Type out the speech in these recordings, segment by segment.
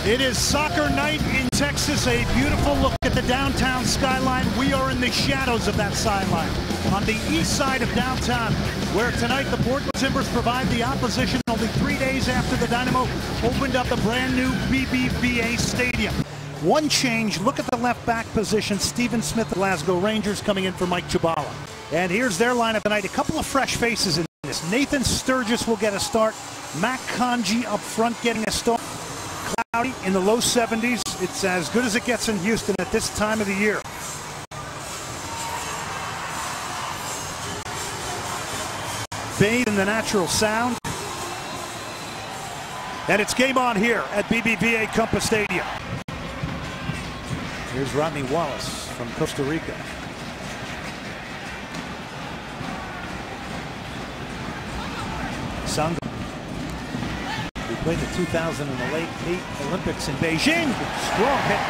It is soccer night in Texas, a beautiful look at the downtown skyline. We are in the shadows of that sideline on the east side of downtown, where tonight the Portland Timbers provide the opposition only 3 days after the Dynamo opened up the brand new BBVA Stadium. One change, look at the left back position. Stephen Smith, the Glasgow Rangers, coming in for Mike Chabala. And here's their lineup tonight. A couple of fresh faces in this. Nathan Sturgis will get a start. Mac Kanji up front getting a start. Cloudy in the low 70s. It's as good as it gets in Houston at this time of the year. Bathe in the natural sound. And it's game on here at BBVA Compass Stadium. Here's Rodney Wallace from Costa Rica. Sangha. He played the 2008 Olympics in Beijing. Strong hit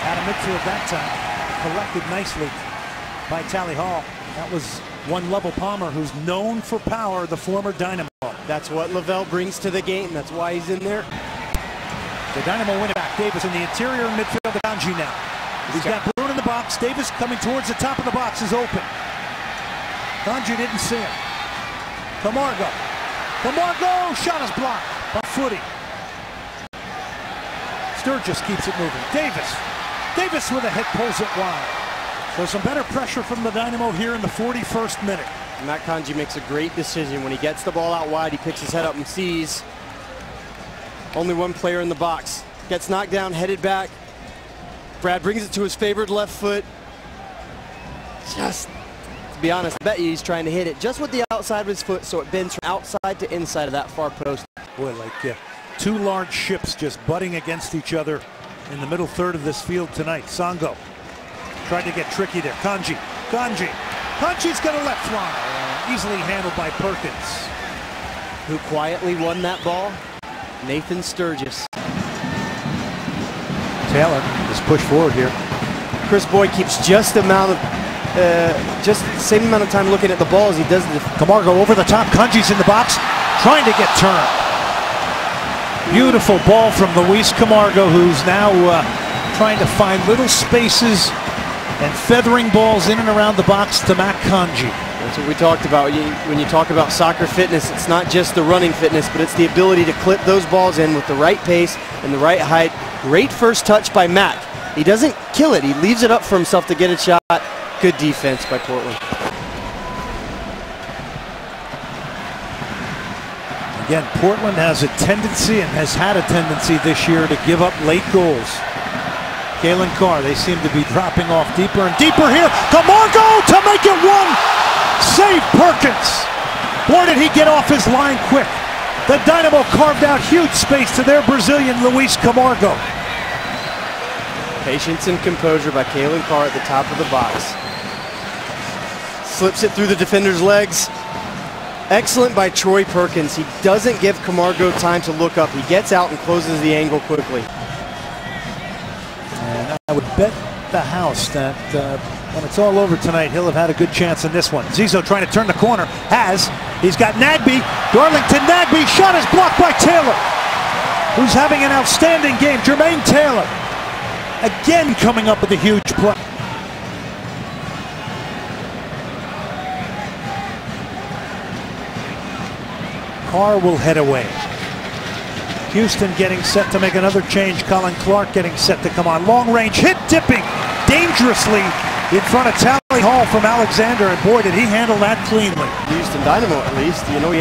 out of midfield that time. Collected nicely by Tally Hall. That was one Level Palmer, who's known for power, the former Dynamo. That's what Lavelle brings to the game. That's why he's in there. The Dynamo win it back. Davis in the interior midfield of Kanji now. He's got Bruin in the box. Davis coming towards the top of the box is open. Kanji didn't see him. Camargo. Camargo! Shot is blocked by Footy. Sturgis keeps it moving. Davis. Davis with a hit pulls it wide. So some better pressure from the Dynamo here in the 41st minute. Matt Kanji makes a great decision. When he gets the ball out wide, he picks his head up and sees only one player in the box. Gets knocked down, headed back. Brad brings it to his favored left foot. Just, to be honest, I bet you he's trying to hit it just with the outside of his foot, so it bends from outside to inside of that far post. Boy, like two large ships just butting against each other in the middle third of this field tonight. Sango tried to get tricky there. Kanji. Kanji's got a left fly. Easily handled by Perkins. Who quietly won that ball? Nathan Sturgis. Taylor is pushed forward here. Kris Boyd keeps just the same amount of time looking at the ball as he does the... Camargo over the top. Kanji's in the box, trying to get turned. Beautiful ball from Luis Camargo, who's now trying to find little spaces and feathering balls in and around the box to Mac Kanji. That's what we talked about. When you talk about soccer fitness, it's not just the running fitness, but it's the ability to clip those balls in with the right pace and the right height. Great first touch by Mac. He doesn't kill it. He leaves it up for himself to get a shot. Good defense by Portland. Again, Portland has a tendency and has had a tendency this year to give up late goals. Galen Carr, they seem to be dropping off deeper and deeper here. Camargo to make it one. Save Perkins. Boy, did he get off his line quick. The Dynamo carved out huge space to their Brazilian Luis Camargo. Patience and composure by Galen Carr at the top of the box. Slips it through the defender's legs. Excellent by Troy Perkins. He doesn't give Camargo time to look up. He gets out and closes the angle quickly. And I would bet the house that when it's all over tonight, he'll have had a good chance in this one. Zizzo trying to turn the corner. He's got Nagbe. Darlington Nagbe. Shot is blocked by Taylor, who's having an outstanding game. Jermaine Taylor again coming up with a huge play. Carr will head away. Houston getting set to make another change. Colin Clark getting set to come on. Long range hit, dipping dangerously in front of Tally Hall from Alexander, and boy, did he handle that cleanly. Houston Dynamo, at least. You know, he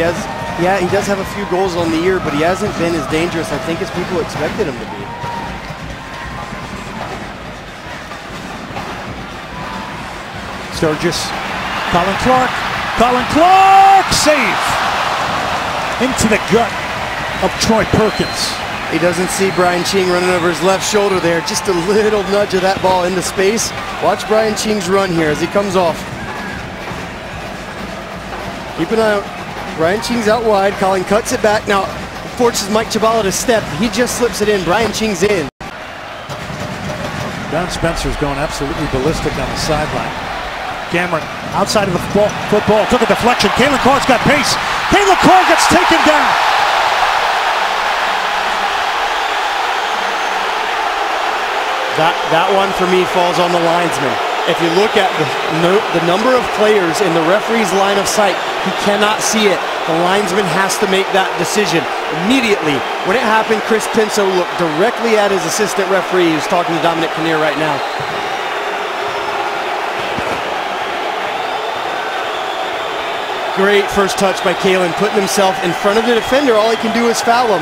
does have a few goals on the year, but he hasn't been as dangerous, I think, as people expected him to be. Sturgis, Colin Clark, save! Into the gut of Troy Perkins. He doesn't see Brian Ching running over his left shoulder there. Just a little nudge of that ball into space. Watch Brian Ching's run here as he comes off. Keep an eye out. Brian Ching's out wide. Colin cuts it back. Now forces Mike Chabala to step. He just slips it in. Brian Ching's in. Don Spencer's going absolutely ballistic on the sideline. Cameron outside of the football, took a deflection. Kalen Carr's got pace. Kalen Carr gets taken down. That one for me falls on the linesman. If you look at the number of players in the referee's line of sight, he cannot see it. The linesman has to make that decision immediately. When it happened, Chris Pinso looked directly at his assistant referee, who's talking to Dominic Kinnear right now. Great first touch by Kalen, putting himself in front of the defender. All he can do is foul him.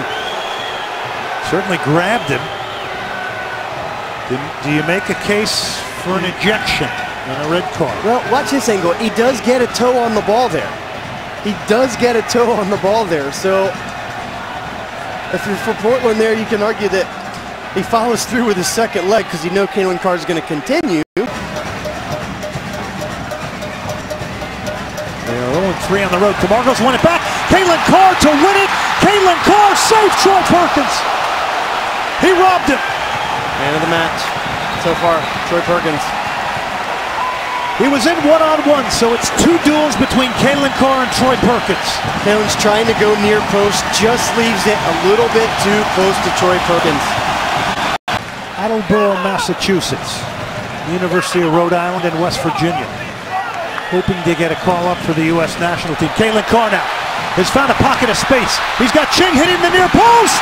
Certainly grabbed him. Do you make a case for an ejection and a red card? Well, watch this angle. He does get a toe on the ball there. He does get a toe on the ball there. So if you're for Portland there, you can argue that he follows through with his second leg because you know Kalen Carr is going to continue. 0-3 on the road. Camargo's won it back. Kalen Carr to win it. Kalen Carr saves Troy Perkins. He robbed him. Man of the match so far, Troy Perkins. He was in one-on-one, so it's two duels between Kalen Carr and Troy Perkins. Kalen's trying to go near post, just leaves it a little bit too close to Troy Perkins. Attleboro, Massachusetts, University of Rhode Island and West Virginia, hoping to get a call up for the U.S. national team. Kalen Carr now has found a pocket of space. He's got Ching hitting the near post.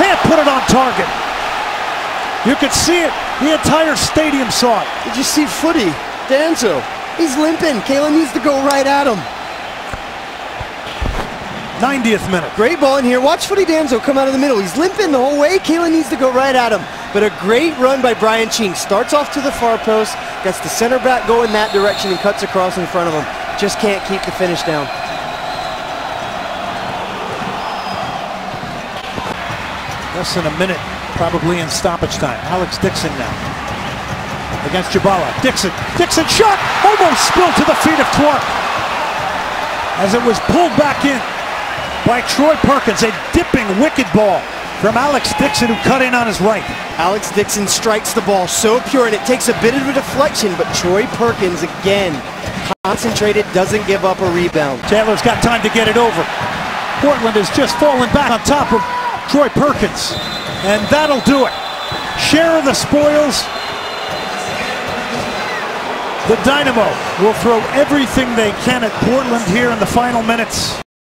Can't put it on target. You could see it. The entire stadium saw it. Did you see Footy? Danzo, he's limping. Kalen needs to go right at him. 90th minute. Great ball in here. Watch Footy Danzo come out of the middle. He's limping the whole way. Kalen needs to go right at him. But a great run by Brian Ching. Starts off to the far post, gets the center back going that direction and cuts across in front of him. Just can't keep the finish down. Less than a minute, probably in stoppage time. Alex Dixon now against Jabala. Dixon shot! Almost spilled to the feet of Clark as it was pulled back in by Troy Perkins. A dipping, wicked ball from Alex Dixon, who cut in on his right. Alex Dixon strikes the ball so pure, and it takes a bit of a deflection, but Troy Perkins, again, concentrated, doesn't give up a rebound. Taylor's got time to get it over. Portland has just fallen back on top of Troy Perkins, and that'll do it. Share of the spoils. The Dynamo will throw everything they can at Portland here in the final minutes.